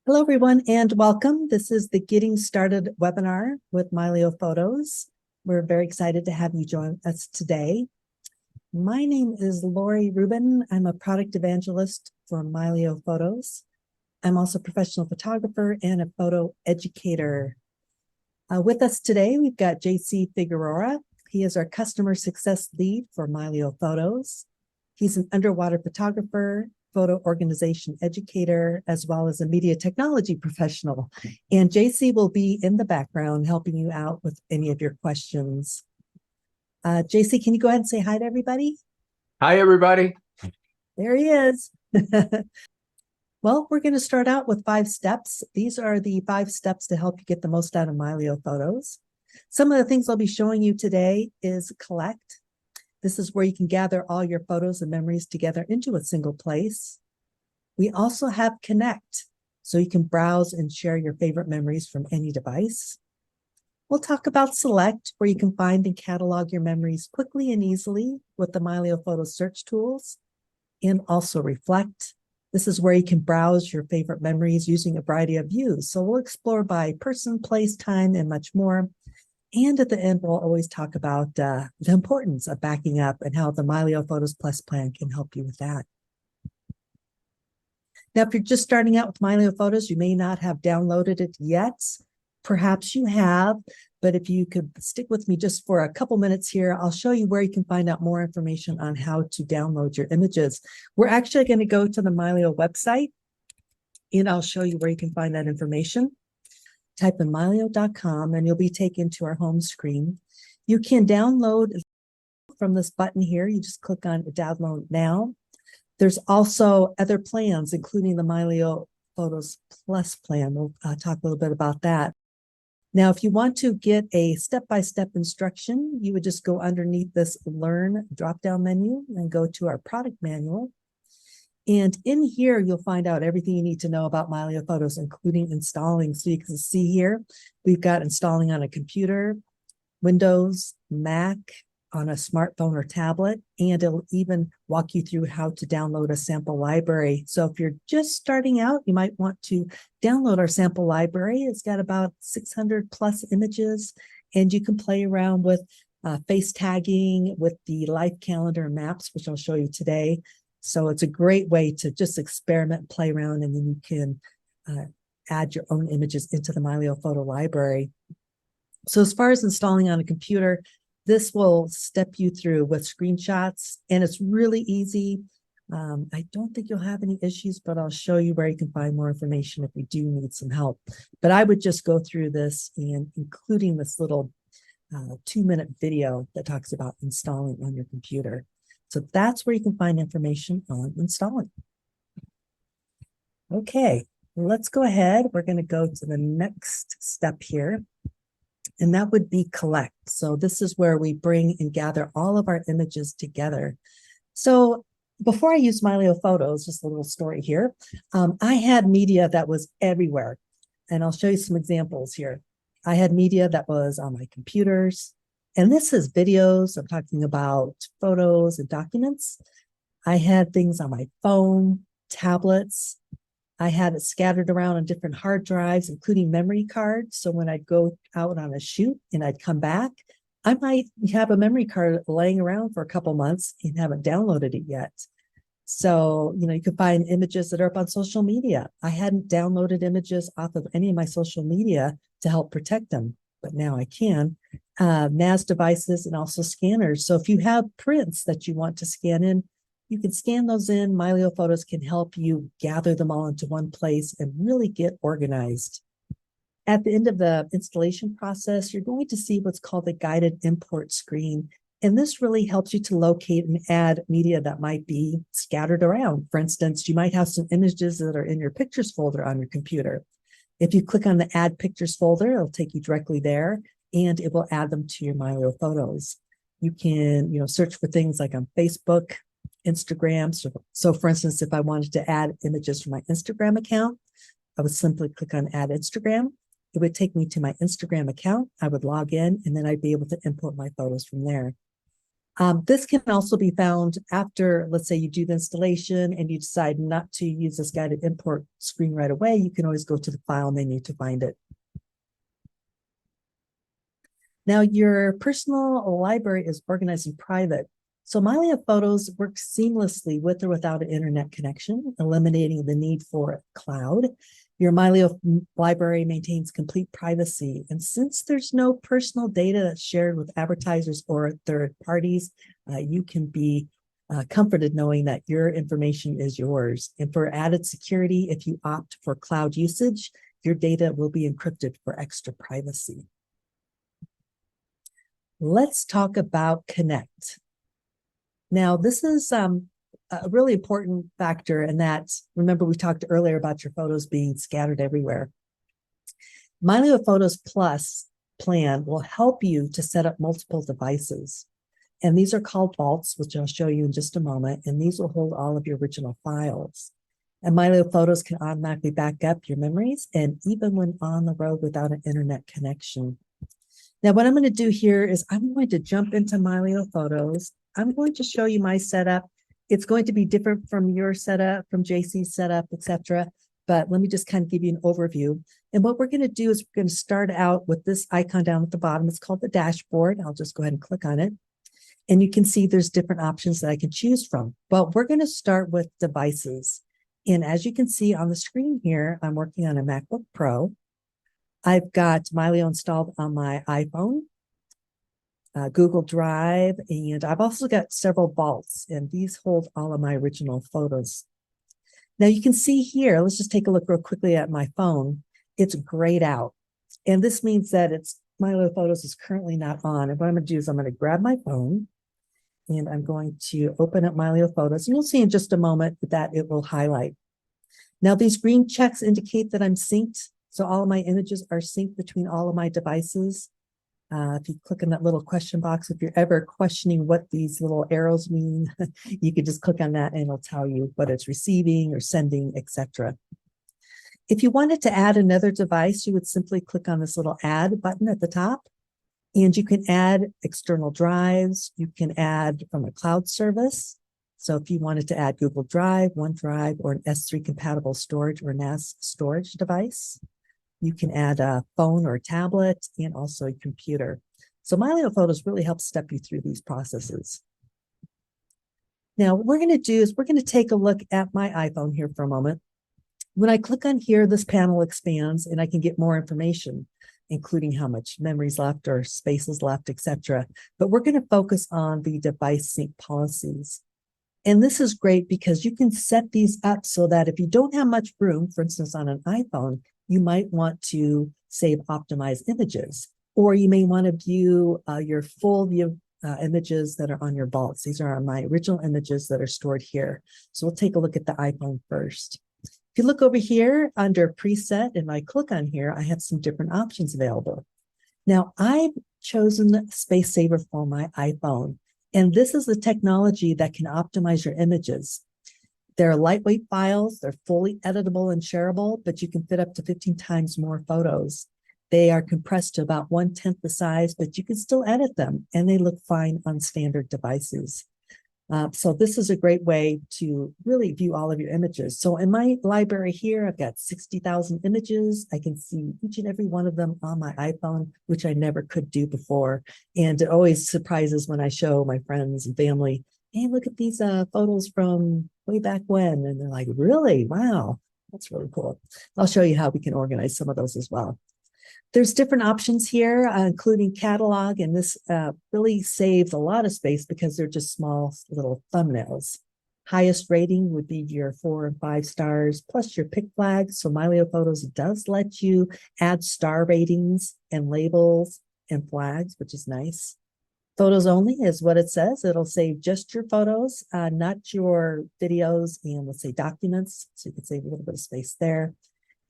Hello, everyone, and welcome. This is the Getting Started webinar with Mylio Photos. We're very excited to have you join us today. My name is Lori Rubin. I'm a product evangelist for Mylio Photos. I'm also a professional photographer and a photo educator. With us today, we've got JC Figueroa. He is our customer success lead for Mylio Photos. He's an underwater photographer, photo organization educator, as well as a media technology professional. And JC will be in the background helping you out with any of your questions. JC, can you go ahead and say hi to everybody? Hi, everybody. There he is. Well, we're going to start out with 5 steps. These are the 5 steps to help you get the most out of Mylio Photos. Some of the things I'll be showing you today is collect. This is where you can gather all your photos and memories together into a single place. We also have connect, so you can browse and share your favorite memories from any device. We'll talk about select, where you can find and catalog your memories quickly and easily with the Mylio Photo search tools. And also reflect. This is where you can browse your favorite memories using a variety of views. So we'll explore by person, place, time, and much more. And at the end, we'll always talk about the importance of backing up and how the Mylio Photos Plus plan can help you with that. Now, if you're just starting out with Mylio Photos, you may not have downloaded it yet. Perhaps you have, but if you could stick with me just for a couple minutes here, I'll show you where you can find out more information on how to download your images. We're actually going to go to the Mylio website, and I'll show you where you can find that information. Type in mylio.com, and you'll be taken to our home screen. You can download from this button here. You just click on Download Now. There's also other plans, including the Mylio Photos Plus plan. We'll talk a little bit about that. Now, if you want to get a step-by-step instruction, you would just go underneath this Learn drop-down menu and go to our product manual. And in here, you'll find out everything you need to know about Mylio Photos, including installing. So you can see here, we've got installing on a computer, Windows, Mac, on a smartphone or tablet, and it'll even walk you through how to download a sample library. So if you're just starting out, you might want to download our sample library. It's got about 600 plus images, and you can play around with face tagging, with the life calendar and maps, which I'll show you today. So it's a great way to just experiment, play around, and then you can add your own images into the Mylio photo library. So as far as installing on a computer, this will step you through with screenshots, and it's really easy. I don't think you'll have any issues, but I'll show you where you can find more information if you do need some help. But I would just go through this, and including this little 2-minute video that talks about installing on your computer. So that's where you can find information on installing. Okay, let's go ahead. We're going to go to the next step here, and that would be collect. So this is where we bring and gather all of our images together. So before I used Mylio Photos, just a little story here, I had media that was everywhere, and I'll show you some examples here. I had media that was on my computers, and this is videos. I'm talking about photos and documents. I had things on my phone, tablets. I had it scattered around on different hard drives, including memory cards. So when I'd go out on a shoot and I'd come back, I might have a memory card laying around for a couple months and haven't downloaded it yet. So, you could find images that are up on social media. I hadn't downloaded images off of any of my social media to help protect them, but now I can. NAS devices and also scanners. So if you have prints that you want to scan in, you can scan those in. Mylio Photos can help you gather them all into one place and really get organized. At the end of the installation process, you're going to see what's called the guided import screen. And this really helps you to locate and add media that might be scattered around. For instance, you might have some images that are in your pictures folder on your computer. If you click on the Add Pictures folder, it'll take you directly there, and it will add them to your Mylio Photos. You can, search for things like on Facebook, Instagram. So for instance, if I wanted to add images from my Instagram account, I would simply click on Add Instagram. It would take me to my Instagram account. I would log in, and then I'd be able to import my photos from there. This can also be found after, let's say you do the installation and you decide not to use this guided import screen right away. You can always go to the file menu to find it. Now, your personal library is organized in private. So Mylio Photos works seamlessly with or without an internet connection, eliminating the need for cloud. Your Mylio library maintains complete privacy. And since there's no personal data that's shared with advertisers or third parties, you can be comforted knowing that your information is yours. And for added security, if you opt for cloud usage, your data will be encrypted for extra privacy. Let's talk about Connect. Now, this is a really important factor in that, remember we talked earlier about your photos being scattered everywhere. Mylio Photos Plus plan will help you to set up multiple devices. And these are called vaults, which I'll show you in just a moment. And these will hold all of your original files. And Mylio Photos can automatically back up your memories, and even when on the road without an internet connection. Now, what I'm going to do here is I'm going to jump into Mylio Photos. I'm going to show you my setup. It's going to be different from your setup, from JC's setup, etc. But let me just kind of give you an overview. And what we're going to do is we're going to start out with this icon down at the bottom. It's called the dashboard. I'll just go ahead and click on it. And you can see there's different options that I can choose from. But we're going to start with devices. And as you can see on the screen here, I'm working on a MacBook Pro. I've got Mylio installed on my iPhone, Google Drive, and I've also got several vaults, and these hold all of my original photos. Now you can see here, let's just take a look real quickly at my phone. It's grayed out, and this means that Mylio Photos is currently not on. And what I'm going to do is I'm going to grab my phone, and I'm going to open up Mylio Photos, and you'll see in just a moment that it will highlight. Now these green checks indicate that I'm synced. So all of my images are synced between all of my devices. If you click on that little question box, if you're ever questioning what these little arrows mean, you can just click on that and it'll tell you what it's receiving or sending, etc. If you wanted to add another device, you would simply click on this little add button at the top, and you can add external drives. You can add from a cloud service. So if you wanted to add Google Drive, OneDrive, or an S3 compatible storage or NAS storage device, you can add a phone or a tablet, and also a computer. So Mylio Photos really helps step you through these processes. Now, what we're going to do is we're going to take a look at my iPhone here for a moment. When I click on here, this panel expands and I can get more information, including how much memory's left or space is left, etc. But we're going to focus on the device sync policies. And this is great because you can set these up so that if you don't have much room, for instance, on an iPhone, you might want to save optimized images, or you may want to view your full view images that are on your vaults. These are my original images that are stored here. So we'll take a look at the iPhone first. If you look over here under preset and I click on here, I have some different options available. Now I've chosen Space Saver for my iPhone, and this is the technology that can optimize your images. They're lightweight files, they're fully editable and shareable, but you can fit up to 15 times more photos. They are compressed to about 1/10 the size, but you can still edit them, and they look fine on standard devices. So this is a great way to really view all of your images. So in my library here, I've got 60,000 images. I can see each and every one of them on my iPhone, which I never could do before. And it always surprises when I show my friends and family, hey, look at these photos from way back when. And they're like, really? Wow, that's really cool. I'll show you how we can organize some of those as well. There's different options here, including catalog, and this really saves a lot of space because they're just small little thumbnails. Highest rating would be your 4 and 5 stars, plus your pick flags. So Mylio Photos does let you add star ratings and labels and flags, which is nice. Photos only is what it says. It'll save just your photos, not your videos and, let's say, documents. So you can save a little bit of space there.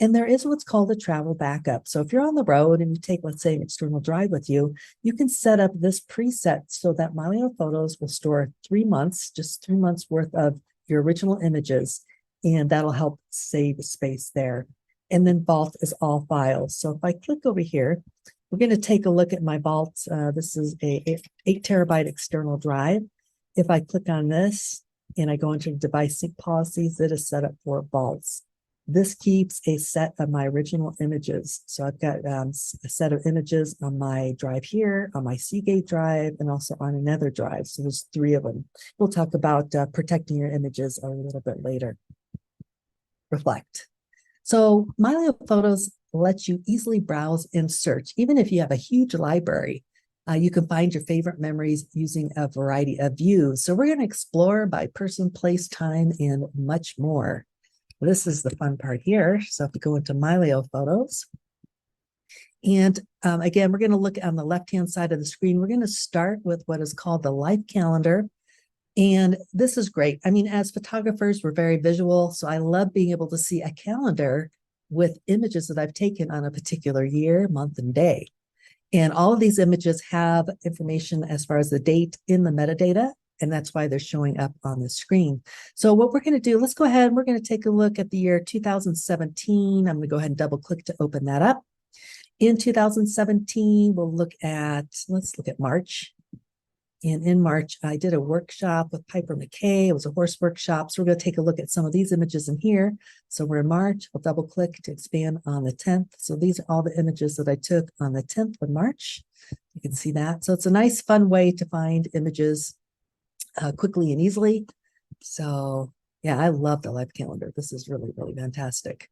And there is what's called a travel backup. So if you're on the road and you take, let's say, an external drive with you, you can set up this preset so that Mylio Photos will store 3 months, just 3 months worth of your original images, and that'll help save space there. And then Vault is all files. So if I click over here, We're going to take a look at my vault. This is a 8 terabyte external drive. If I click on this and I go into device sync policies, it is set up for vaults. This keeps a set of my original images. So I've got a set of images on my drive here, on my Seagate drive, and also on another drive. So there's 3 of them. We'll talk about protecting your images a little bit later. Reflect. So Mylio Photos lets you easily browse and search. Even if you have a huge library, you can find your favorite memories using a variety of views. So we're going to explore by person, place, time, and much more. This is the fun part here. So if we go into Mylio Photos, and again, we're going to look on the left-hand side of the screen. We're going to start with what is called the life calendar. And this is great. I mean, as photographers, we're very visual. So I love being able to see a calendar with images that I've taken on a particular year, month, and day. And all of these images have information as far as the date in the metadata. And that's why they're showing up on the screen. So what we're going to do, let's go ahead and we're going to take a look at the year 2017. I'm going to go ahead and double click to open that up. In 2017, let's look at March. And in March, I did a workshop with Piper McKay. It was a horse workshop. So we're going to take a look at some of these images in here. So we're in March. We'll double click to expand on the 10th. So these are all the images that I took on the 10th of March. You can see that. So it's a nice, fun way to find images quickly and easily. So yeah, I love the life calendar. This is really, really fantastic.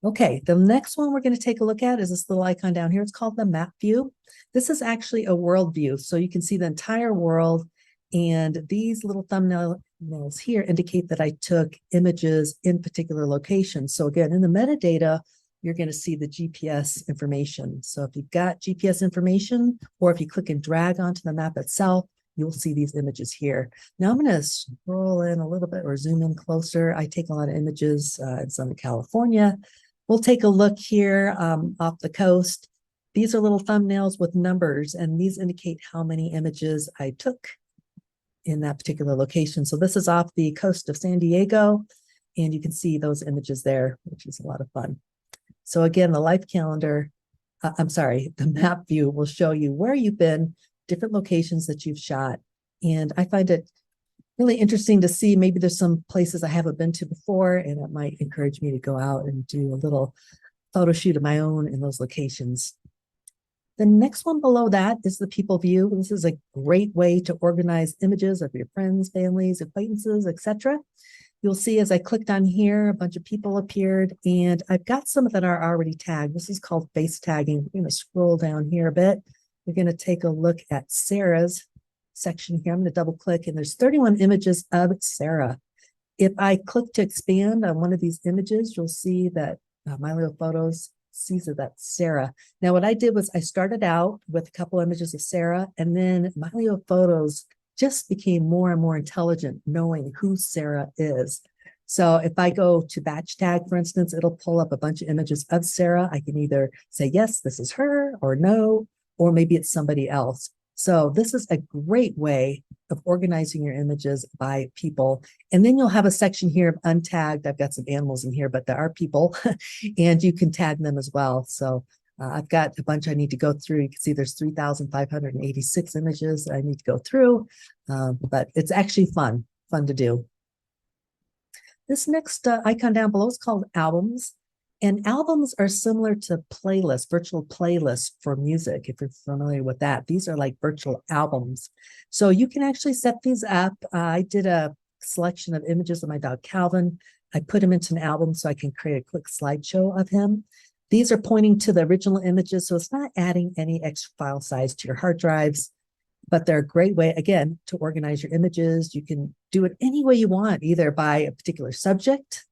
Okay, the next one we're going to take a look at is this little icon down here. It's called the map view. This is actually a world view. So you can see the entire world. And these little thumbnails here indicate that I took images in particular locations. So again, in the metadata, you're going to see the GPS information. So if you've got GPS information, or if you click and drag onto the map itself, you'll see these images here. Now I'm going to scroll in a little bit or zoom in closer. I take a lot of images in Southern California. We'll take a look here off the coast. These are little thumbnails with numbers, and these indicate how many images I took in that particular location. So this is off the coast of San Diego, and you can see those images there, which is a lot of fun. So again, the life calendar, the map view will show you where you've been, different locations that you've shot. And I find it really interesting to see, maybe there's some places I haven't been to before, and it might encourage me to go out and do a little photo shoot of my own in those locations. The next one below that is the people view. This is a great way to organize images of your friends, families, acquaintances, etc. You'll see as I clicked on here, a bunch of people appeared, and I've got some that are already tagged. This is called face tagging. We're going to scroll down here a bit. We're going to take a look at Sarah's section here. I'm going to double click, and there's 31 images of Sarah. If I click to expand on one of these images, you'll see that Mylio Photos sees that that's Sarah. Now, what I did was I started out with a couple images of Sarah, and then Mylio Photos just became more and more intelligent, knowing who Sarah is. So if I go to batch tag, for instance, it'll pull up a bunch of images of Sarah. I can either say, yes, this is her, or no, or maybe it's somebody else. So this is a great way of organizing your images by people. And then you'll have a section here of untagged. I've got some animals in here, but there are people, and you can tag them as well. So I've got a bunch I need to go through. You can see there's 3,586 images that I need to go through, but it's actually fun to do. This next icon down below is called albums. And albums are similar to playlists, virtual playlists for music, if you're familiar with that. These are like virtual albums. So you can actually set these up. I did a selection of images of my dog, Calvin. I put him into an album so I can create a quick slideshow of him. These are pointing to the original images, so it's not adding any extra file size to your hard drives, but they're a great way, again, to organize your images. You can do it any way you want, either by a particular subject.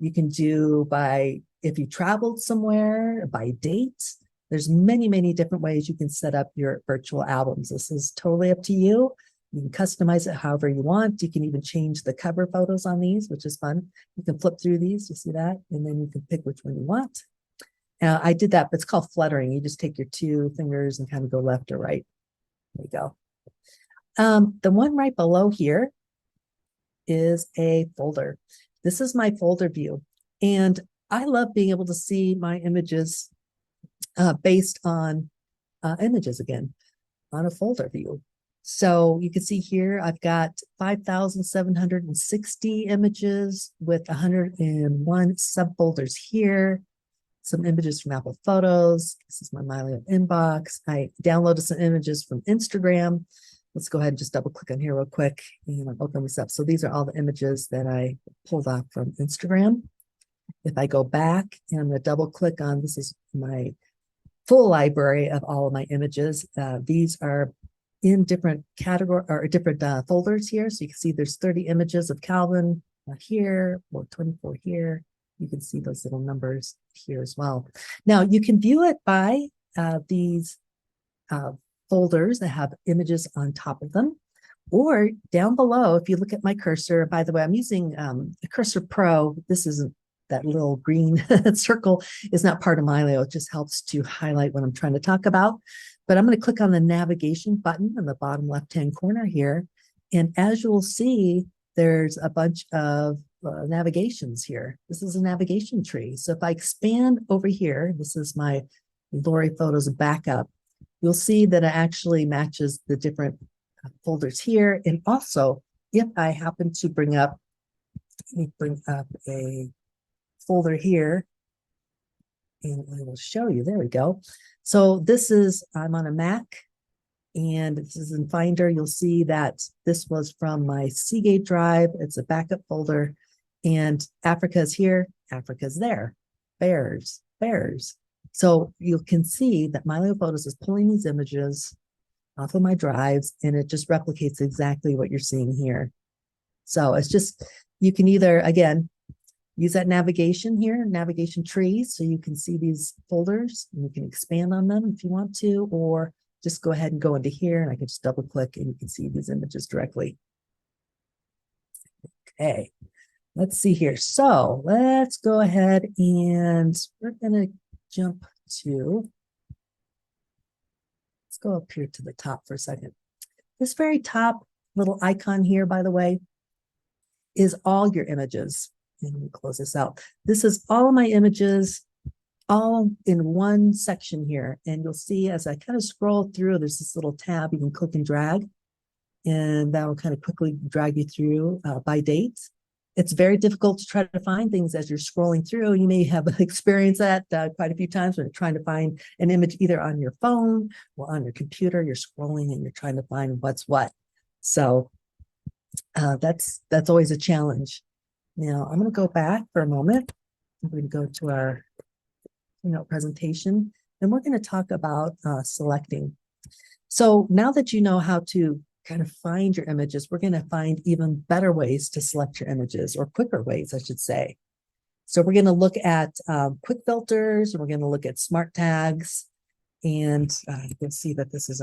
You can do by, if you traveled somewhere, by date. There's many, many different ways you can set up your virtual albums. This is totally up to you. You can customize it however you want. You can even change the cover photos on these, which is fun. You can flip through these, you see that? And then you can pick which one you want. I did that, but it's called fluttering. You just take your 2 fingers and kind of go left or right. There you go. The one right below here is a folder. This is my folder view. And I love being able to see my images based on images again on a folder view. So you can see here, I've got 5,760 images with 101 subfolders here. Some images from Apple Photos. This is my Mylio inbox. I downloaded some images from Instagram. Let's go ahead and just double click on here real quick and I'll open this up. So these are all the images that I pulled off from Instagram. If I go back and I'm going to double click on, this is my full library of all of my images. These are in different category or different folders here. So you can see there's 30 images of Calvin here, or 24 here. You can see those little numbers here as well. Now you can view it by these folders that have images on top of them, or down below, if you look at my cursor. By the way, I'm using a Cursor Pro. This isn't, that little green circle is not part of Mylio. It just helps to highlight what I'm trying to talk about. But I'm going to click on the navigation button in the bottom left-hand corner here. And as you'll see, there's a bunch of navigations here. This is a navigation tree. So if I expand over here, this is my Mylio Photos backup. You'll see that it actually matches the different folders here. And also, if I happen to bring up a folder here, and I will show you. There we go. So this is, I'm on a Mac, and this is in Finder. You'll see that this was from my Seagate drive. It's a backup folder, and Africa's here, Africa's there. Bears, bears. So you can see that Mylio Photos is pulling these images off of my drives, and it just replicates exactly what you're seeing here. So it's just, you can either, again, use that navigation here, navigation tree, so you can see these folders and you can expand on them if you want to, or just go ahead and go into here and I can just double click and you can see these images directly. Okay, let's see here. So let's go ahead and we're going to jump to, let's go up here to the top for a second. This very top little icon here, by the way, is all your images. And let me close this out. This is all of my images, all in one section here. And you'll see as I kind of scroll through, there's this little tab you can click and drag, and that will kind of quickly drag you through by date. It's very difficult to try to find things as you're scrolling through. You may have experienced that quite a few times when you're trying to find an image either on your phone or on your computer. You're scrolling and you're trying to find what's what. So that's always a challenge. Now I'm going to go back for a moment. I'm going to go to our presentation, and we're going to talk about selecting. So now that you know how to kind of find your images, we're going to find even better ways to select your images, or quicker ways, I should say. So we're going to look at quick filters, and we're going to look at smart tags, and you'll see that this is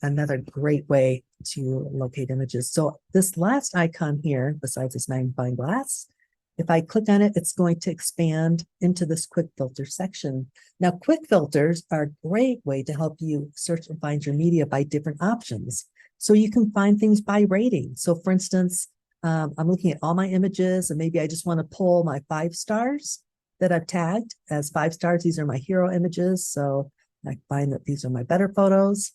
another great way to locate images. So this last icon here, besides this magnifying glass, if I click on it, it's going to expand into this quick filter section. Now, quick filters are a great way to help you search and find your media by different options. So you can find things by rating. So for instance, I'm looking at all my images, and maybe I just want to pull my 5 stars that I've tagged as 5 stars. These are my hero images. So I find that these are my better photos.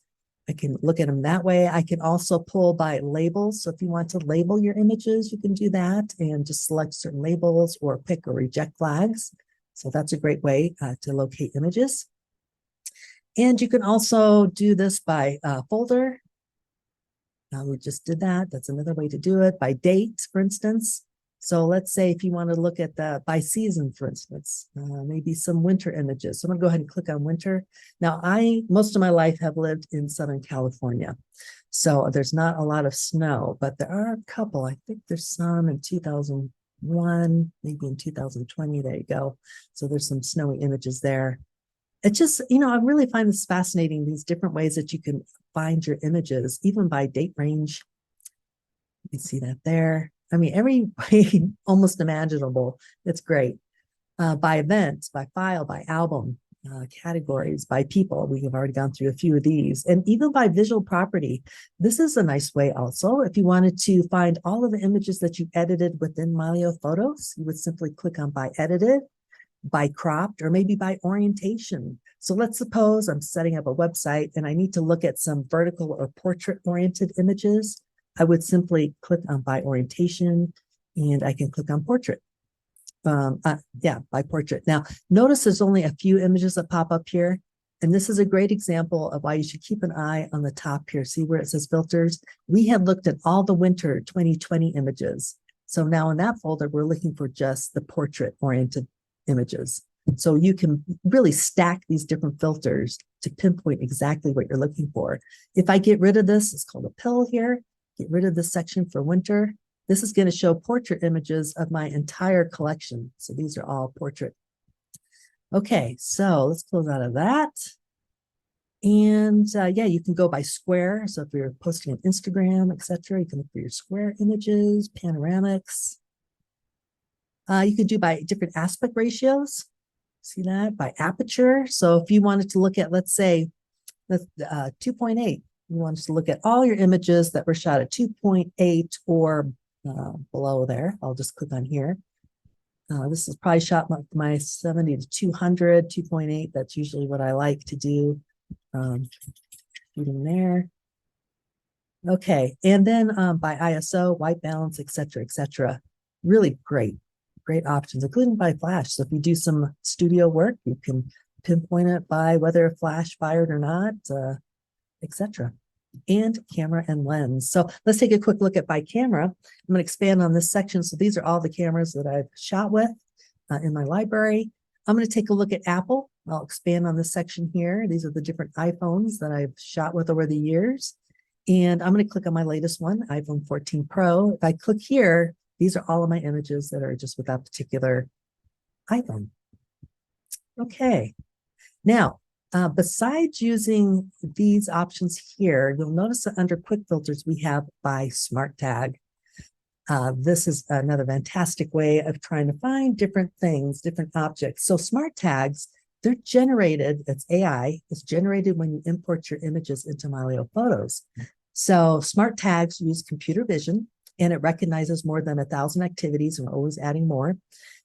I can look at them that way. I can also pull by labels. So if you want to label your images, you can do that and just select certain labels or pick or reject flags. So that's a great way to locate images. And you can also do this by folder. We just did that. That's another way to do it. By date, for instance. So let's say if you want to look at by season, for instance, maybe some winter images. So I'm going to go ahead and click on winter. Now, most of my life have lived in Southern California. So there's not a lot of snow, but there are a couple. I think there's some in 2001, maybe in 2020. There you go. So there's some snowy images there. It just, I really find this fascinating, these different ways that you can find your images, even by date range. You can see that there. I mean, every way almost imaginable. It's great. By events, by file, by album, categories, by people. We have already gone through a few of these. And even by visual property. This is a nice way also. If you wanted to find all of the images that you edited within Mylio Photos, you would simply click on by edited. by cropped, or maybe by orientation. So let's suppose I'm setting up a website and I need to look at some vertical or portrait oriented images. I would simply click on by orientation, and I can click on portrait. By portrait. Now, notice there's only a few images that pop up here. And this is a great example of why you should keep an eye on the top here. See where it says filters? We had looked at all the winter 2020 images. So now in that folder, we're looking for just the portrait oriented images. So you can really stack these different filters to pinpoint exactly what you're looking for. If I get rid of this, it's called a pill here, get rid of this section for winter, this is going to show portrait images of my entire collection. So these are all portrait. Okay, so let's close out of that. And yeah, you can go by square. So if you're posting on Instagram, etc., you can look for your square images, panoramics. You could do by different aspect ratios. See that? By aperture. So if you wanted to look at, let's say, 2.8, you wanted to look at all your images that were shot at 2.8 or below there. I'll just click on here. This is probably shot my 70 to 200, 2.8. That's usually what I like to do. Shooting there. Okay, and then by ISO, white balance, etc. Really great options, including by flash. So if you do some studio work, you can pinpoint it by whether a flash fired or not, etc. And camera and lens. So let's take a quick look at by camera. I'm going to expand on this section. So these are all the cameras that I've shot with in my library. I'm going to take a look at Apple. I'll expand on this section here. These are the different iPhones that I've shot with over the years. And I'm going to click on my latest one, iPhone 14 Pro. If I click here, these are all of my images that are just with that particular iPhone. Okay. Now, besides using these options here, you'll notice that under quick filters, we have by smart tag. This is another fantastic way of trying to find different things, different objects. So smart tags, they're generated, it's AI, it's generated when you import your images into Mylio Photos. So smart tags use computer vision, and it recognizes more than 1,000 activities, and we're always adding more.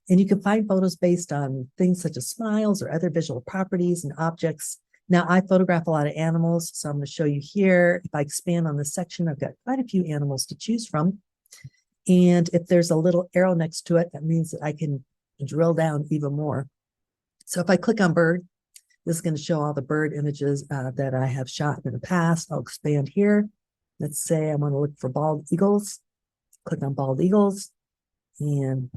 And you can find photos based on things such as smiles or other visual properties and objects. Now, I photograph a lot of animals, so I'm going to show you here. If I expand on this section, I've got quite a few animals to choose from. And if there's a little arrow next to it, that means that I can drill down even more. So if I click on bird, this is going to show all the bird images that I have shot in the past. I'll expand here. Let's say I want to look for bald eagles. Click on bald eagles, and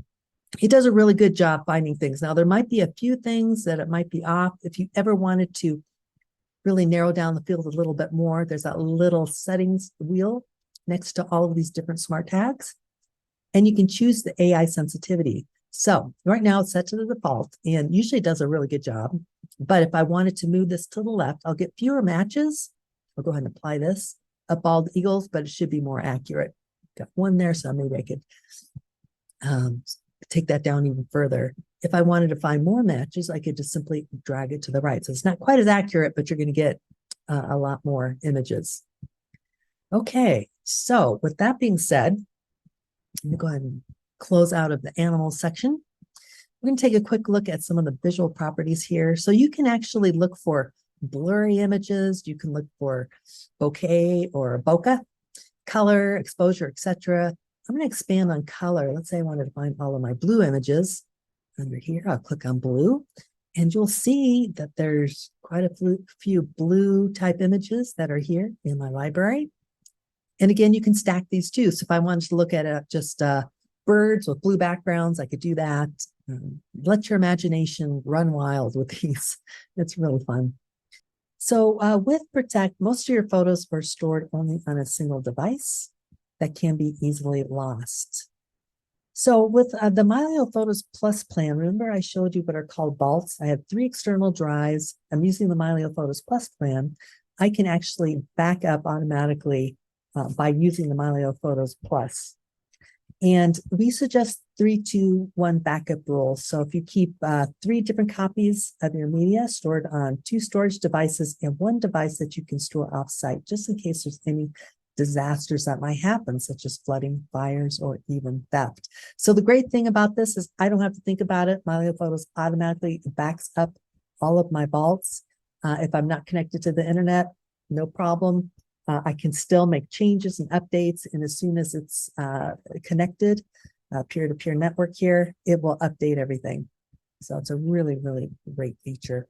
it does a really good job finding things. Now, there might be a few things that it might be off. If you ever wanted to really narrow down the field a little bit more, there's that little settings wheel next to all of these different smart tags, and you can choose the AI sensitivity. So right now it's set to the default, and usually it does a really good job. But if I wanted to move this to the left, I'll get fewer matches. I'll go ahead and apply this of bald eagles, but it should be more accurate. Got one there, so maybe I could take that down even further. If I wanted to find more matches, I could just simply drag it to the right. So it's not quite as accurate, but you're going to get a lot more images. Okay, so with that being said, let me go ahead and close out of the animal section. We're going to take a quick look at some of the visual properties here. So you can actually look for blurry images. You can look for bokeh or bokeh, color, exposure, etc. I'm going to expand on color. Let's say I wanted to find all of my blue images. Under here, I'll click on blue, and you'll see that there's quite a few blue type images that are here in my library. And again, you can stack these too. So if I wanted to look at just birds with blue backgrounds, I could do that. Let your imagination run wild with these. It's really fun. So with Protect, most of your photos are stored only on a single device that can be easily lost. So with the Mylio Photos Plus plan, remember I showed you what are called vaults. I have 3 external drives. I'm using the Mylio Photos Plus plan. I can actually back up automatically by using the Mylio Photos Plus. And we suggest 3-2-1 backup rule. So if you keep 3 different copies of your media stored on 2 storage devices and 1 device that you can store offsite, just in case there's any disasters that might happen, such as flooding, fires, or even theft. So the great thing about this is I don't have to think about it. Mylio Photos automatically backs up all of my vaults. If I'm not connected to the internet, no problem. I can still make changes and updates, and as soon as it's connected, peer-to-peer network here, it will update everything. So it's a really, really great feature.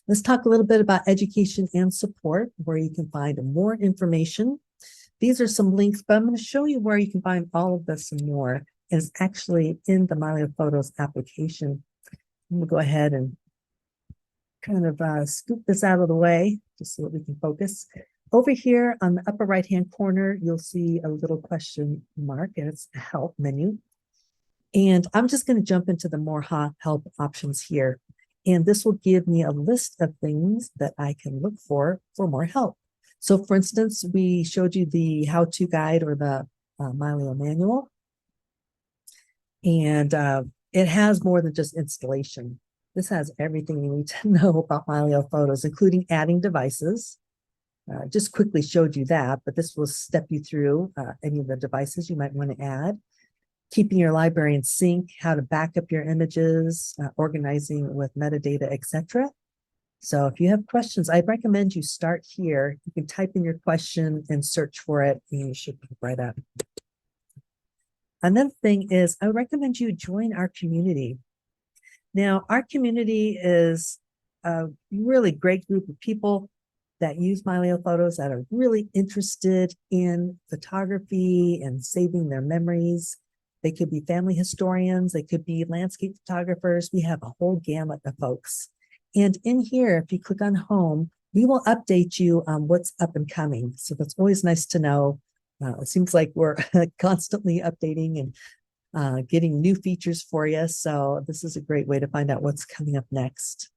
Let's talk a little bit about education and support, where you can find more information. These are some links, but I'm going to show you where you can find all of this and more. Is actually in the Mylio Photos application. I'm going to go ahead and kind of scoop this out of the way just so that we can focus. Over here on the upper right-hand corner, you'll see a little question mark, and it's a help menu. And I'm just going to jump into the more help options here. And this will give me a list of things that I can look for more help. So for instance, we showed you the how-to guide or the Mylio manual. And it has more than just installation. This has everything you need to know about Mylio Photos, including adding devices. Just quickly showed you that, but this will step you through any of the devices you might want to add. Keeping your library in sync, how to back up your images, organizing with metadata, etc. So if you have questions, I'd recommend you start here. You can type in your question and search for it, and you should pop right up. Another thing is I would recommend you join our community. Now, our community is a really great group of people that use Mylio Photos that are really interested in photography and saving their memories. They could be family historians. They could be landscape photographers. We have a whole gamut of folks. And in here, if you click on home, we will update you on what's up and coming. So that's always nice to know. It seems like we're constantly updating and getting new features for you. So this is a great way to find out what's coming up next.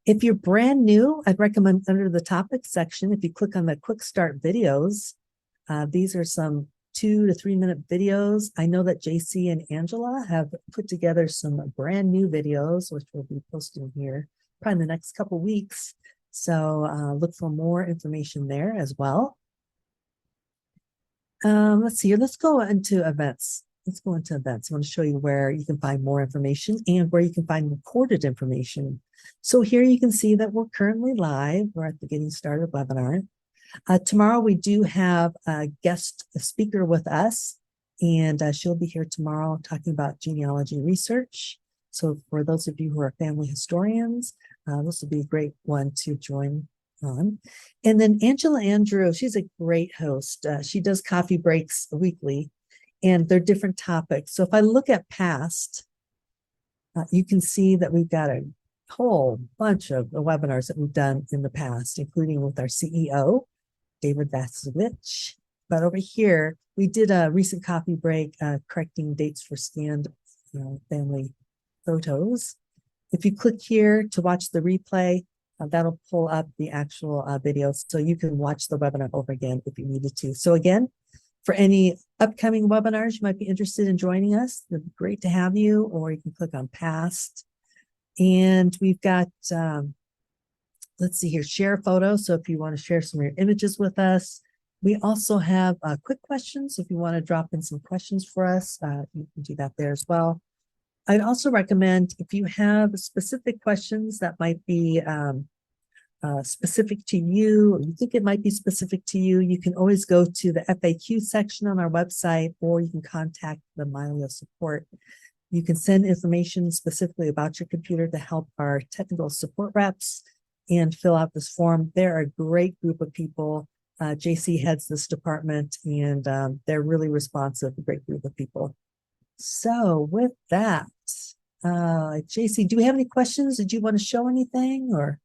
If you're brand new, I'd recommend under the topics section, if you click on the quick start videos, these are some 2 to 3 minute videos. I know that JC and Angela have put together some brand new videos, which we'll be posting here probably in the next couple weeks. So look for more information there as well. Let's see here. Let's go into events. Let's go into events. I want to show you where you can find more information and where you can find recorded information. So here you can see that we're currently live. We're at the Getting Started webinar. Tomorrow we do have a guest speaker with us, and she'll be here tomorrow talking about genealogy research. So for those of you who are family historians, this will be a great one to join on. And then Angela Andrew, she's a great host. She does coffee breaks weekly, and they're different topics. So if I look at past, you can see that we've got a whole bunch of webinars that we've done in the past, including with our CEO, David Vasovich. But over here, we did a recent coffee break correcting dates for scanned family photos. If you click here to watch the replay, that'll pull up the actual video, so you can watch the webinar over again if you needed to. So again, for any upcoming webinars you might be interested in joining us, it'd be great to have you, or you can click on past. And we've got, let's see here, share photos. So if you want to share some of your images with us, we also have quick questions. If you want to drop in some questions for us, you can do that there as well. I'd also recommend if you have specific questions that might be specific to you, or you think it might be specific to you, you can always go to the FAQ section on our website, or you can contact the Mylio support. You can send information specifically about your computer to help our technical support reps and fill out this form. They're a great group of people. JC heads this department, and they're really responsive, a great group of people. So with that, JC, do we have any questions? Did you want to show anything, or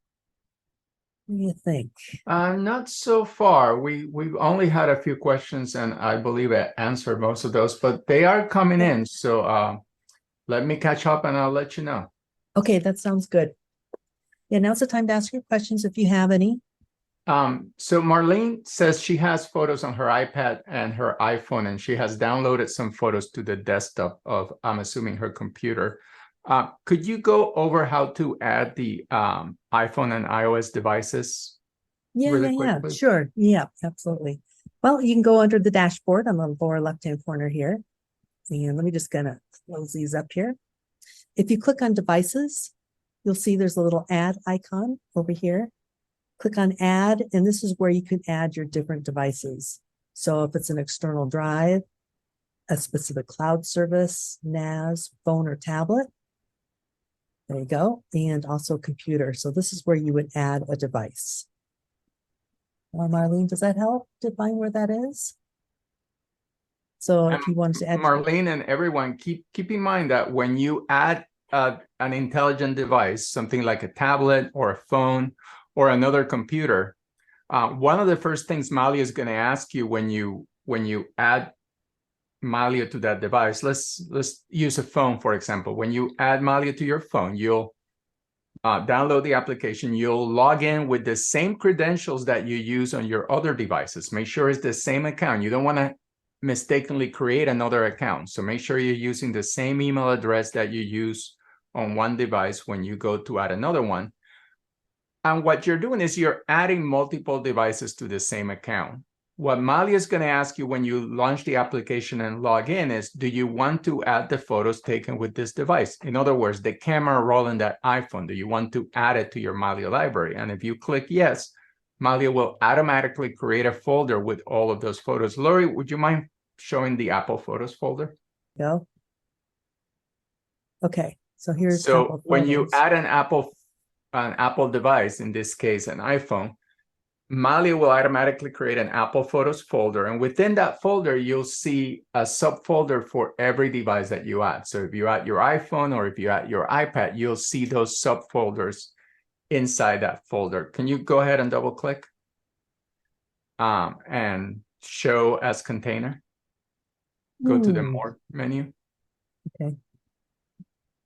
what do you think? Not so far. We've only had a few questions, and I believe I answered most of those, but they are coming in. So let me catch up and I'll let you know. Okay, that sounds good. Yeah, now's the time to ask your questions if you have any. So Marlene says she has photos on her iPad and her iPhone, and she has downloaded some photos to the desktop of, I'm assuming, her computer. Could you go over how to add the iPhone and iOS devices? Yeah, really yeah, quick, yeah, please? sure. Yeah, absolutely. Well, you can go under the dashboard on the lower left-hand corner here. And let me just gonna close these up here. If you click on devices, you'll see there's a little add icon over here. Click on add, and this is where you can add your different devices. So if it's an external drive, a specific cloud service, NAS, phone, or tablet, there you go, and also computer. So this is where you would add a device. Marlene, does that help define where that is? So if you wanted to add, Marlene and everyone, keep in mind that when you add an intelligent device, something like a tablet or a phone or another computer, one of the first things Mylio is going to ask you when you add Mylio to that device, let's use a phone, for example. When you add Mylio to your phone, you'll download the application. You'll log in with the same credentials that you use on your other devices. Make sure it's the same account. You don't want to mistakenly create another account. So make sure you're using the same email address that you use on one device when you go to add another one. And what you're doing is you're adding multiple devices to the same account. What Mylio is going to ask you when you launch the application and log in is, do you want to add the photos taken with this device? In other words, the camera roll in that iPhone, do you want to add it to your Mylio library? And if you click yes, Mylio will automatically create a folder with all of those photos. Lori, would you mind showing the Apple Photos folder? go. Okay, so here's So Apple when you Photos. add an Apple device, in this case, an iPhone, Mylio will automatically create an Apple Photos folder. And within that folder, you'll see a subfolder for every device that you add. So if you add your iPhone or if you add your iPad, you'll see those subfolders inside that folder. Can you go ahead and double click and show as container? Go to the more menu. Okay.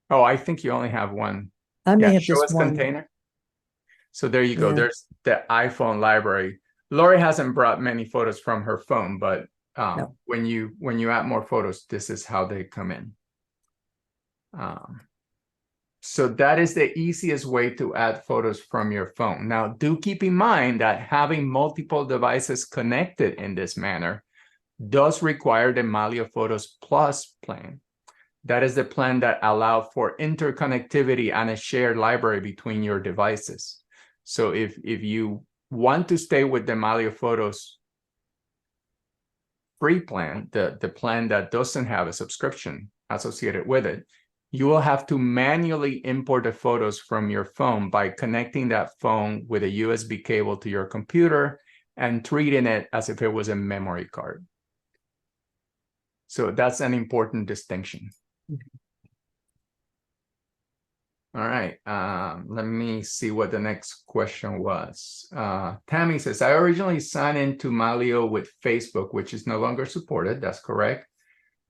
Oh, I think you only have one. I may Yeah, have show just as one. container. So there you go. Yeah. There's the iPhone library. Lori hasn't brought many photos from her phone, but No. when you add more photos, this is how they come in. So that is the easiest way to add photos from your phone. Now, do keep in mind that having multiple devices connected in this manner does require the Mylio Photos Plus plan. That is the plan that allows for interconnectivity and a shared library between your devices. So if you want to stay with the Mylio Photos free plan, the plan that doesn't have a subscription associated with it, you will have to manually import the photos from your phone by connecting that phone with a USB cable to your computer and treating it as if it was a memory card. So that's an important distinction. All right, let me see what the next question was. Tammy says, I originally signed into Mylio with Facebook, which is no longer supported. That's correct.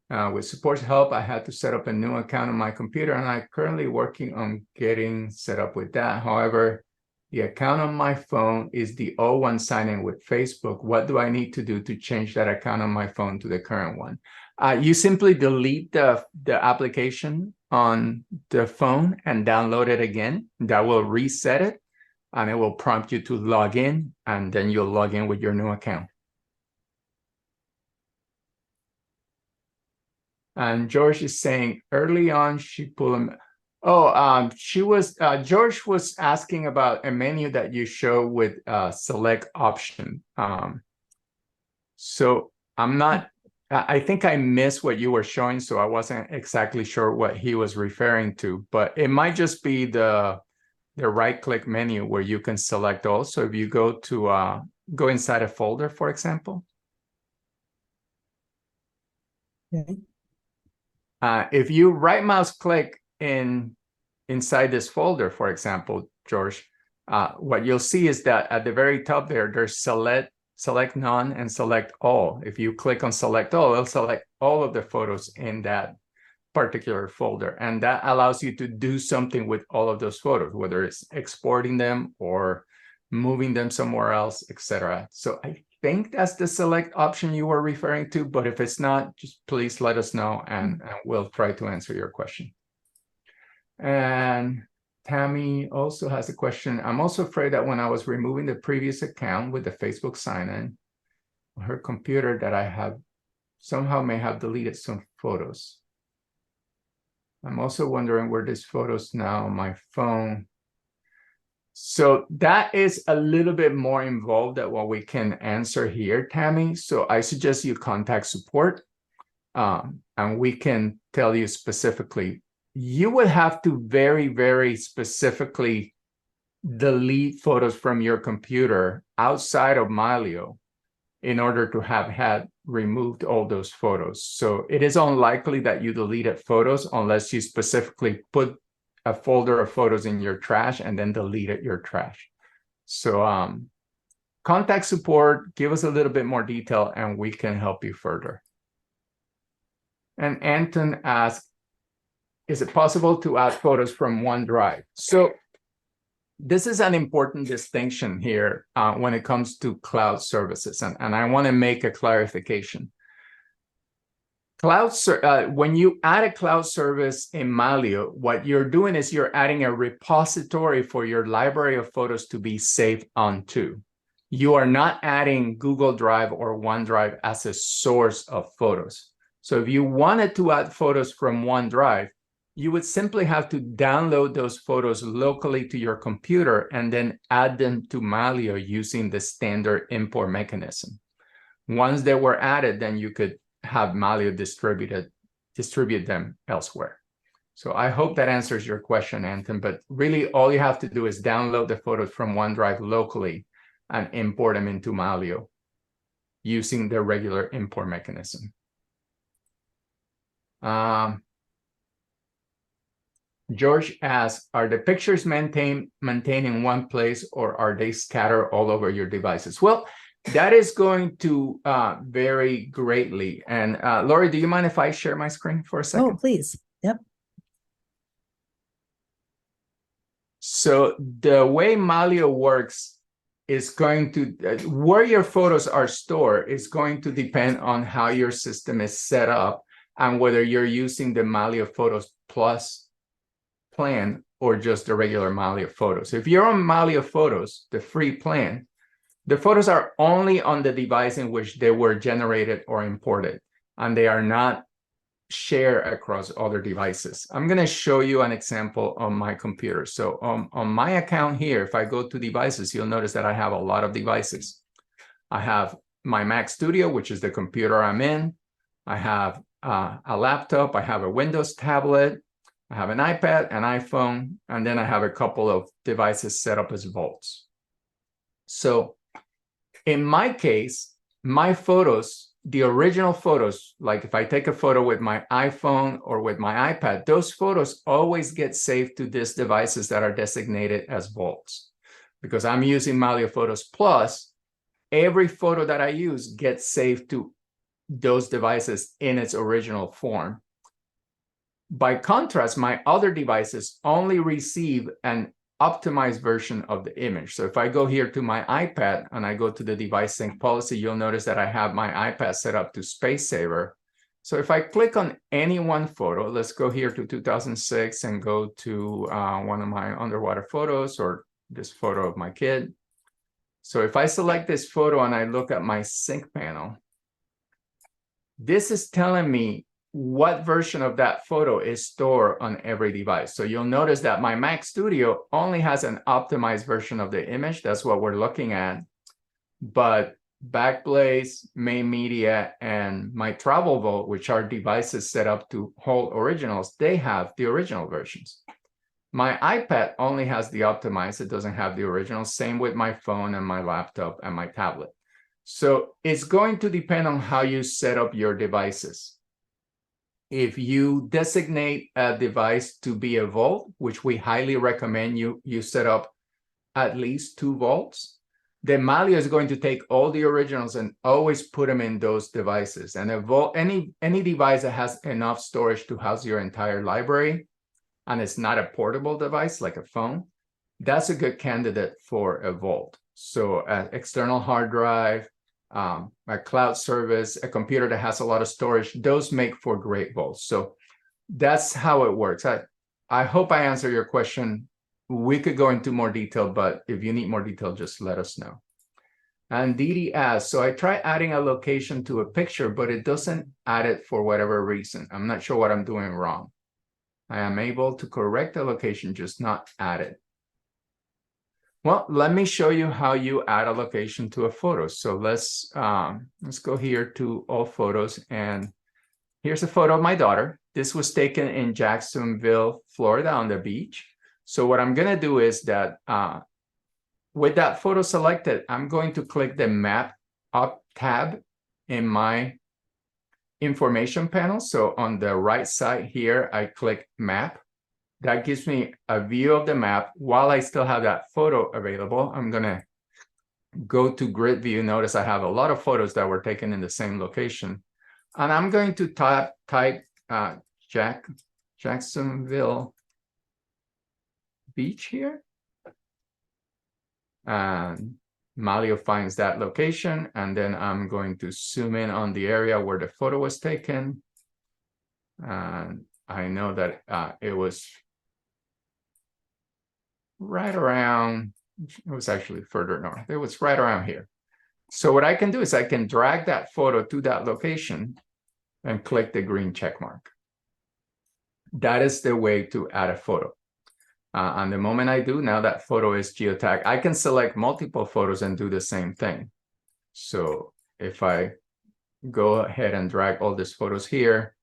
With support help, I had to set up a new account on my computer, and I'm currently working on getting set up with that. However, the account on my phone is the old one signed in with Facebook. What do I need to do to change that account on my phone to the current one? You simply delete the application on the phone and download it again. That will reset it, and it will prompt you to log in, and then you'll log in with your new account. And George is saying early on she pulled them. Oh, George was asking about a menu that you show with select option. So I think I missed what you were showing, so I wasn't exactly sure what he was referring to, but it might just be the right click menu where you can select all. So if you go to go inside a folder, for example. Okay. If you right mouse click inside this folder, for example, George, what you'll see is that at the very top there's select none and select all. If you click on select all, it'll select all of the photos in that particular folder. And that allows you to do something with all of those photos, whether it's exporting them or moving them somewhere else, etc. So I think that's the select option you were referring to, but if it's not, just please let us know and we'll try to answer your question. And Tammy also has a question. I'm also afraid that when I was removing the previous account with the Facebook sign-in, her computer that I have somehow may have deleted some photos. I'm also wondering where these photos now on my phone. So that is a little bit more involved than what we can answer here, Tammy. So I suggest you contact support, and we can tell you specifically. You would have to very, very specifically delete photos from your computer outside of Mylio in order to have had removed all those photos. So it is unlikely that you deleted photos unless you specifically put a folder of photos in your trash and then deleted your trash. So contact support, give us a little bit more detail, and we can help you further. And Anton asked, is it possible to add photos from OneDrive? So this is an important distinction here when it comes to cloud services, and I want to make a clarification. When you add a cloud service in Mylio, what you're doing is you're adding a repository for your library of photos to be saved onto. You are not adding Google Drive or OneDrive as a source of photos. So if you wanted to add photos from OneDrive, you would simply have to download those photos locally to your computer and then add them to Mylio using the standard import mechanism. Once they were added, then you could have Mylio distribute them elsewhere. So I hope that answers your question, Anton, but really all you have to do is download the photos from OneDrive locally and import them into Mylio using the regular import mechanism. George asks, are the pictures maintained in one place or are they scattered all over your devices? Well, that is going to vary greatly. And Lori, do you mind if I share my screen for a second? Oh, please. Yep. So the way Mylio works is going to, where your photos are stored is going to depend on how your system is set up and whether you're using the Mylio Photos Plus plan or just the regular Mylio Photos. If you're on Mylio Photos, the free plan, the photos are only on the device in which they were generated or imported, and they are not shared across other devices. I'm going to show you an example on my computer. So on my account here, if I go to devices, you'll notice that I have a lot of devices. I have my Mac Studio, which is the computer I'm in. I have a laptop. I have a Windows tablet. I have an iPad, an iPhone, and then I have a couple of devices set up as vaults. So in my case, my photos, the original photos, like if I take a photo with my iPhone or with my iPad, those photos always get saved to these devices that are designated as vaults. Because I'm using Mylio Photos Plus, every photo that I use gets saved to those devices in its original form. By contrast, my other devices only receive an optimized version of the image. So if I go here to my iPad and I go to the device sync policy, you'll notice that I have my iPad set up to Space Saver. So if I click on any one photo, let's go here to 2006 and go to one of my underwater photos or this photo of my kid. So if I select this photo and I look at my sync panel, this is telling me what version of that photo is stored on every device. So you'll notice that my Mac Studio only has an optimized version of the image. That's what we're looking at. But Backblaze, Main Media, and my Travel Vault, which are devices set up to hold originals, they have the original versions. My iPad only has the optimized. It doesn't have the original. Same with my phone and my laptop and my tablet. So it's going to depend on how you set up your devices. If you designate a device to be a vault, which we highly recommend you set up at least 2 vaults, then Mylio is going to take all the originals and always put them in those devices. And a vault, any device that has enough storage to house your entire library, and it's not a portable device like a phone, that's a good candidate for a vault. So an external hard drive, a cloud service, a computer that has a lot of storage, those make for great vaults. So that's how it works. I hope I answered your question we could go into more detail, but if you need more detail, just let us know. And Didi asks, so I try adding a location to a picture, but it doesn't add it for whatever reason. I'm not sure what I'm doing wrong. I am able to correct the location, just not add it. Well, let me show you how you add a location to a photo. So let's go here to all photos, and here's a photo of my daughter. This was taken in Jacksonville, Florida, on the beach. So what I'm gonna do is that with that photo selected, I'm going to click the Map Up tab in my information panel. So on the right side here, I click Map. That gives me a view of the map. While I still have that photo available, I'm gonna go to Grid View. Notice I have a lot of photos that were taken in the same location. And I'm going to type Jacksonville Beach here. And Mylio finds that location. And then I'm going to zoom in on the area where the photo was taken. And I know that it was right around, it was actually further north. It was right around here. So what I can do is I can drag that photo to that location and click the green check mark. That is the way to add a photo. And the moment I do, now that photo is geotagged. I can select multiple photos and do the same thing. So if I go ahead and drag all these photos here,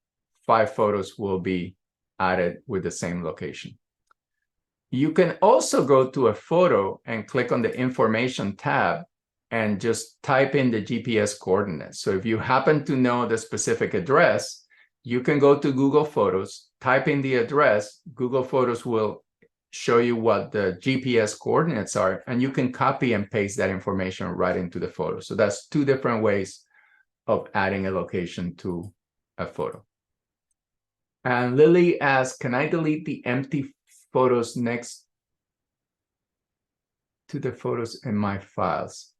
5 photos will be added with the same location. You can also go to a photo and click on the information tab and just type in the GPS coordinates. So if you happen to know the specific address, you can go to Google Photos, type in the address, Google Photos will show you what the GPS coordinates are, and you can copy and paste that information right into the photo. So that's 2 different ways of adding a location to a photo. And Lily asks, can I delete the empty photos next to the photos in my files?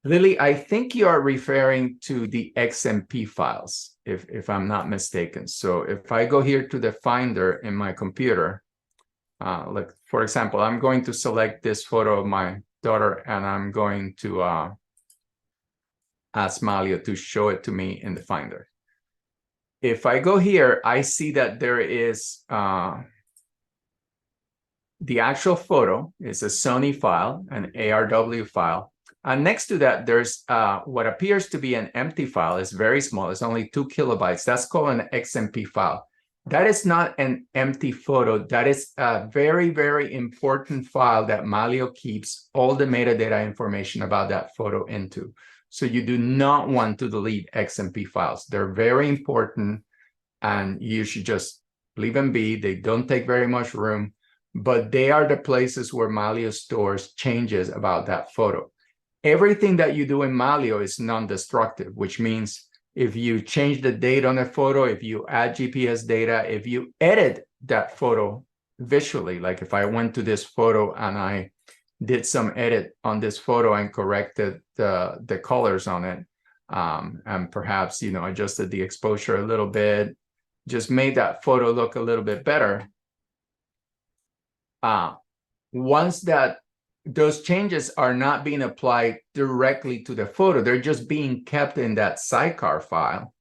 Lily, I think you are referring to the XMP files, if I'm not mistaken. So if I go here to the Finder in my computer, like for example, I'm going to select this photo of my daughter, and I'm going to ask Mylio to show it to me in the Finder. If I go here, I see that there is the actual photo is a Sony file, an ARW file. And next to that, there's what appears to be an empty file. It's very small. It's only 2 kilobytes. That's called an XMP file. That is not an empty photo. That is a very, very important file that Mylio keeps all the metadata information about that photo into. So you do not want to delete XMP files. They're very important, and you should just leave them be. They don't take very much room, but they are the places where Mylio stores changes about that photo. Everything that you do in Mylio is non-destructive, which means if you change the date on a photo, if you add GPS data, if you edit that photo visually, like if I went to this photo and I did some edit on this photo and corrected the colors on it, and perhaps, you know, adjusted the exposure a little bit, just made that photo look a little bit better. Once that those changes are not being applied directly to the photo, they're just being kept in that sidecar file,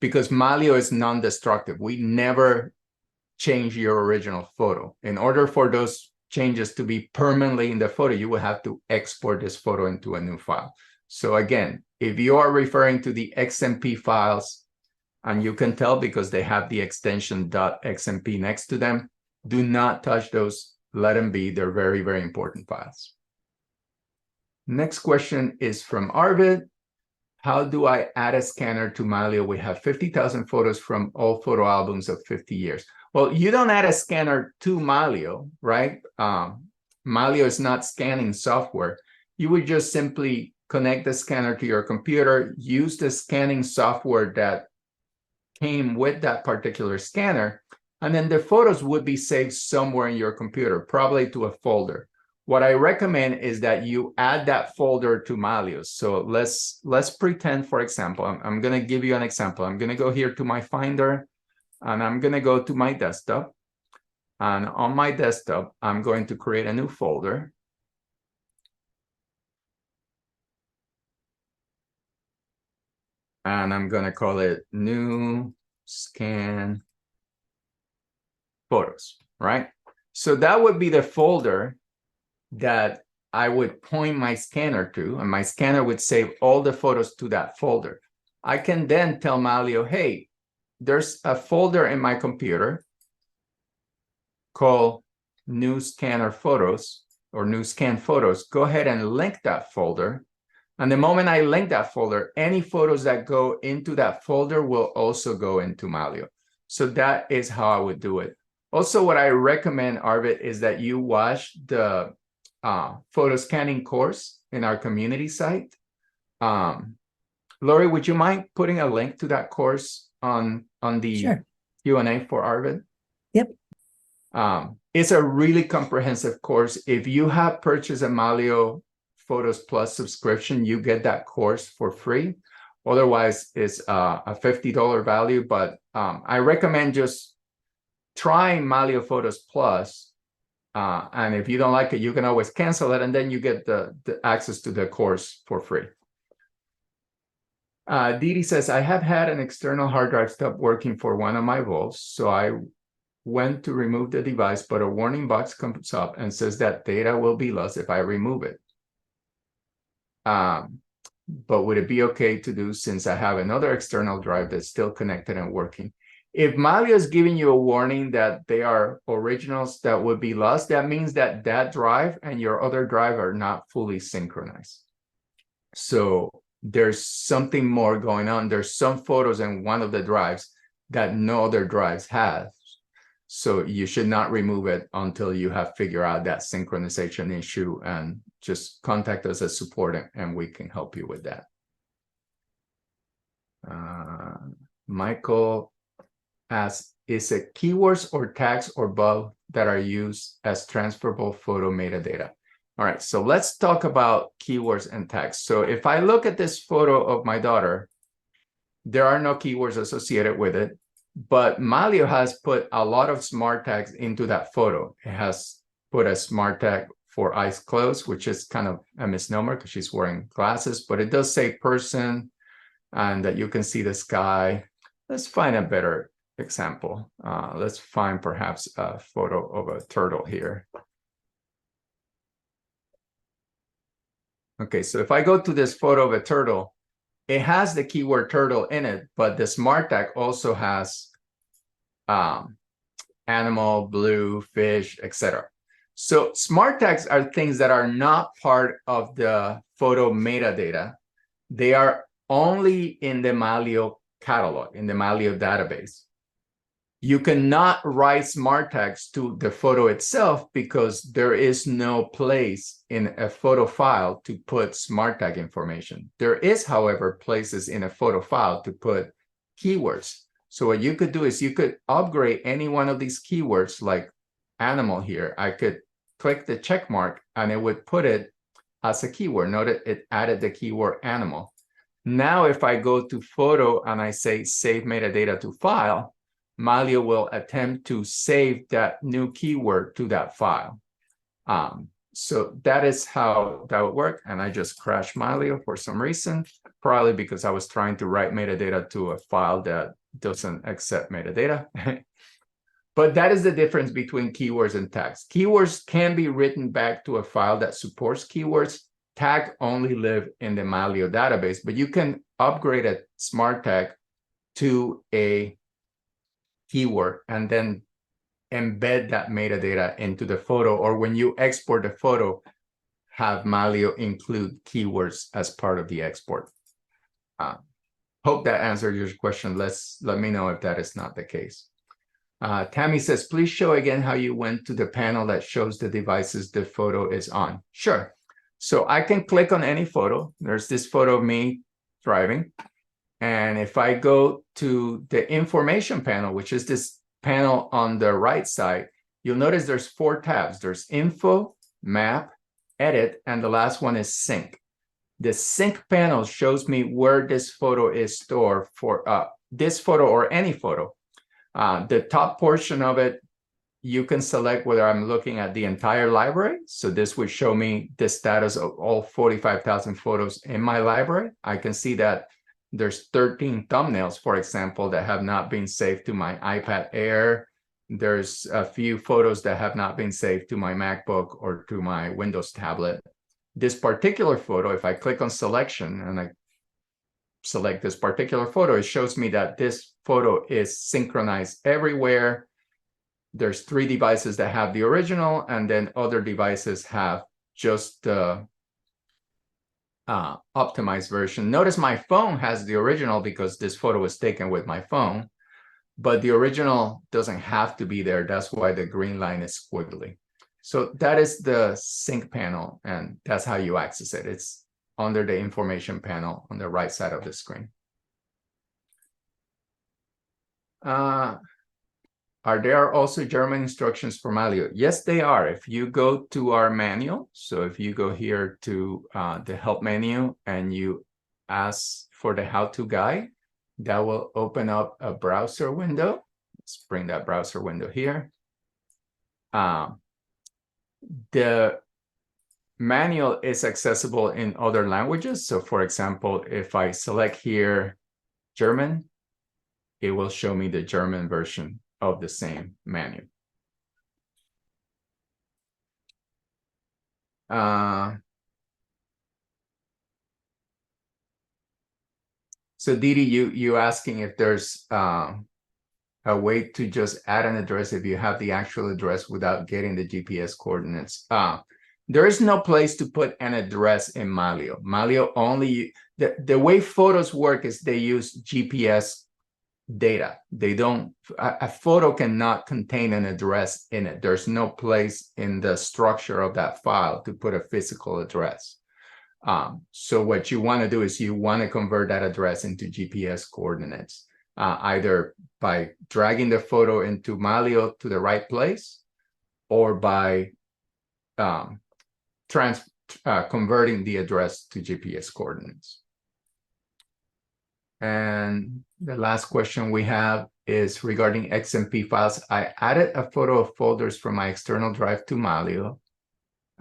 because Mylio is non-destructive. We never change your original photo. In order for those changes to be permanently in the photo, you will have to export this photo into a new file. So again, if you are referring to the XMP files, and you can tell because they have the extension .xmp next to them, do not touch those. Let them be. They're very, very important files. Next question is from Arvid. How do I add a scanner to Mylio? We have 50,000 photos from all photo albums of 50 years. Well, you don't add a scanner to Mylio, right? Mylio is not scanning software. You would just simply connect the scanner to your computer, use the scanning software that came with that particular scanner, and then the photos would be saved somewhere in your computer, probably to a folder. What I recommend is that you add that folder to Mylio. So let's pretend, for example, I'm going to give you an example. I'm going to go here to my Finder, and I'm going to go to my desktop. And on my desktop, I'm going to create a new folder. And I'm going to call it new scan photos, right? So that would be the folder that I would point my scanner to, and my scanner would save all the photos to that folder. I can then tell Mylio, hey, there's a folder in my computer called new scanner photos or new scan photos. Go ahead and link that folder. And the moment I link that folder, any photos that go into that folder will also go into Mylio. So that is how I would do it. Also, what I recommend, Arvid, is that you watch the photo scanning course in our community site. Lori, would you mind putting a link to that course on the Sure. Q&A for Arvid? Yep. It's a really comprehensive course. If you have purchased a Mylio Photos Plus subscription, you get that course for free. Otherwise, it's a $50 value, but I recommend just trying Mylio Photos Plus. And if you don't like it, you can always cancel it, and then you get the access to the course for free. Didi says, I have had an external hard drive stop working for one of my Volts, so I went to remove the device, but a warning box comes up and says that data will be lost if I remove it. But would it be okay to do since I have another external drive that's still connected and working? If Mylio is giving you a warning that they are originals that would be lost, that means that that drive and your other drive are not fully synchronized. So there's something more going on. There's some photos in one of the drives that no other drives have. So you should not remove it until you have figured out that synchronization issue, and just contact us as support and we can help you with that. Michael asks, is it keywords or tags or both that are used as transferable photo metadata? All right, so let's talk about keywords and tags. So if I look at this photo of my daughter, there are no keywords associated with it, but Mylio has put a lot of smart tags into that photo. It has put a smart tag for eyes closed, which is kind of a misnomer because she's wearing glasses, but it does say person and that you can see the sky. Let's find a better example. Let's find perhaps a photo of a turtle here. Okay, so if I go to this photo of a turtle, it has the keyword turtle in it, but the smart tag also has animal, blue, fish, etc. So smart tags are things that are not part of the photo metadata. They are only in the Mylio catalog, in the Mylio database. You cannot write smart tags to the photo itself because there is no place in a photo file to put smart tag information. There is, however, places in a photo file to put keywords. So what you could do is you could upgrade any one of these keywords, like animal here. I could click the check mark and it would put it as a keyword. Note it added the keyword animal. Now, if I go to photo and I say save metadata to file, Mylio will attempt to save that new keyword to that file. So that is how that would work. And I just crashed Mylio for some reason, probably because I was trying to write metadata to a file that doesn't accept metadata. But that is the difference between keywords and tags. Keywords can be written back to a file that supports keywords. Tag only live in the Mylio database, but you can upgrade a smart tag to a keyword and then embed that metadata into the photo, or when you export the photo, have Mylio include keywords as part of the export. Hope that answered your question. Let me know if that is not the case. Tammy says, please show again how you went to the panel that shows the devices the photo is on. Sure. So I can click on any photo. There's this photo of me driving. And if I go to the information panel, which is this panel on the right side, you'll notice there's 4 tabs. There's info, map, edit, and the last one is sync. The sync panel shows me where this photo is stored for this photo or any photo. The top portion of it you can select whether I'm looking at the entire library. So this would show me the status of all 45,000 photos in my library. I can see that there's 13 thumbnails, for example, that have not been saved to my iPad Air. There's a few photos that have not been saved to my MacBook or to my Windows tablet. This particular photo, if I click on selection and I select this particular photo, it shows me that this photo is synchronized everywhere. There's 3 devices that have the original, and then other devices have just the optimized version. Notice my phone has the original because this photo was taken with my phone, but the original doesn't have to be there. That's why the green line is squiggly. So that is the sync panel, and that's how you access it. It's under the information panel on the right side of the screen. Are there also German instructions for Mylio? Yes, they are. If you go to our manual, so if you go here to the help menu and you ask for the how-to guide, that will open up a browser window. Let's bring that browser window here. The manual is accessible in other languages. So for example, if I select here German, it will show me the German version of the same manual. So Didi, you asking if there's a way to just add an address if you have the actual address without getting the GPS coordinates. There is no place to put an address in Mylio. Mylio only, the way photos work is they use GPS data. They don't, a photo cannot contain an address in it. There's no place in the structure of that file to put a physical address. So what you want to do is you want to convert that address into GPS coordinates, either by dragging the photo into Mylio to the right place or by converting the address to GPS coordinates. And the last question we have is regarding XMP files. I added a photo of folders from my external drive to Mylio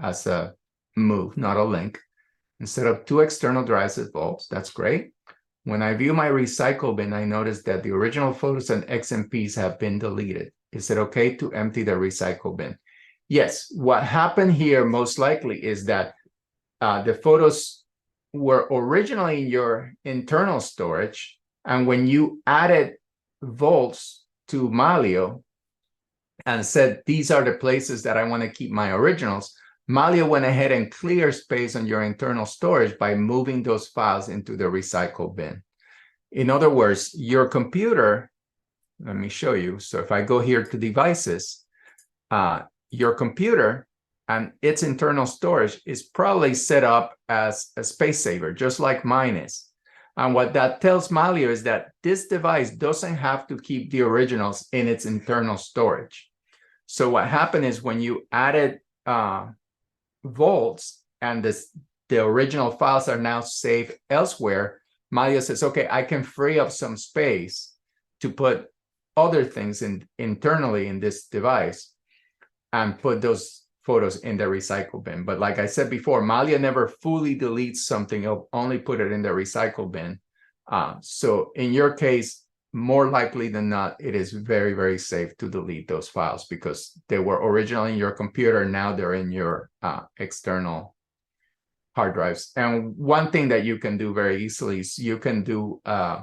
as a move, not a link. Instead of 2 external drives as vaults, that's great. When I view my recycle bin, I notice that the original photos and XMPs have been deleted. Is it okay to empty the recycle bin? Yes, what happened here most likely is that the photos were originally in your internal storage, and when you added vaults to Mylio and said, these are the places that I want to keep my originals, Mylio went ahead and cleared space on your internal storage by moving those files into the recycle bin. In other words, your computer, let me show you. So if I go here to devices, your computer and its internal storage is probably set up as a space saver, just like mine is. And what that tells Mylio is that this device doesn't have to keep the originals in its internal storage. So what happened is when you added vaults and the original files are now saved elsewhere, Mylio says, okay, I can free up some space to put other things internally in this device and put those photos in the recycle bin. But like I said before, Mylio never fully deletes something, it'll only put it in the recycle bin. So in your case, more likely than not, it is very, very safe to delete those files because they were originally in your computer. Now they're in your external hard drives. And one thing that you can do very easily is you can do a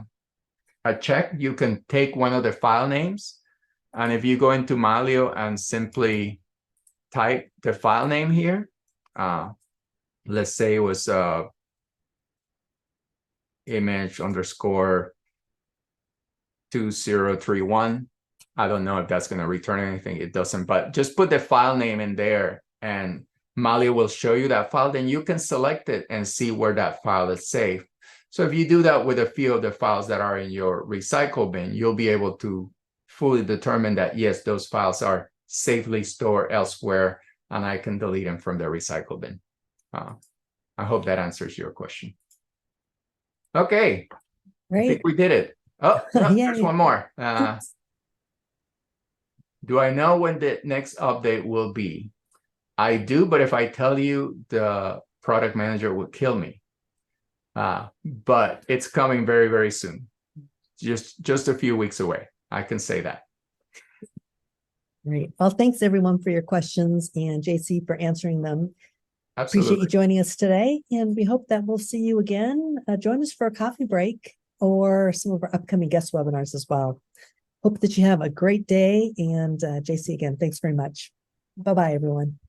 check. You can take one of the file names. And if you go into Mylio and simply type the file name here, let's say it was image underscore 2031. I don't know if that's going to return anything. It doesn't, but just put the file name in there and Mylio will show you that file. Then you can select it and see where that file is saved. So if you do that with a few of the files that are in your recycle bin, you'll be able to fully determine that, yes, those files are safely stored elsewhere and I can delete them from the recycle bin. I hope that answers your question. Okay. Great. I think we did it. Oh, no, there's Yay. one more. Do I know when the next update will be? I do, but if I tell you, the product manager would kill me. But it's coming very, very soon. Just a few weeks away. I can say that. Great. Well, thanks everyone for your questions and JC for answering them. Appreciate Absolutely. you joining us today, and we hope that we'll see you again. Join us for a coffee break or some of our upcoming guest webinars as well. Hope that you have a great day, and JC, again, thanks very much. Bye-bye, everyone.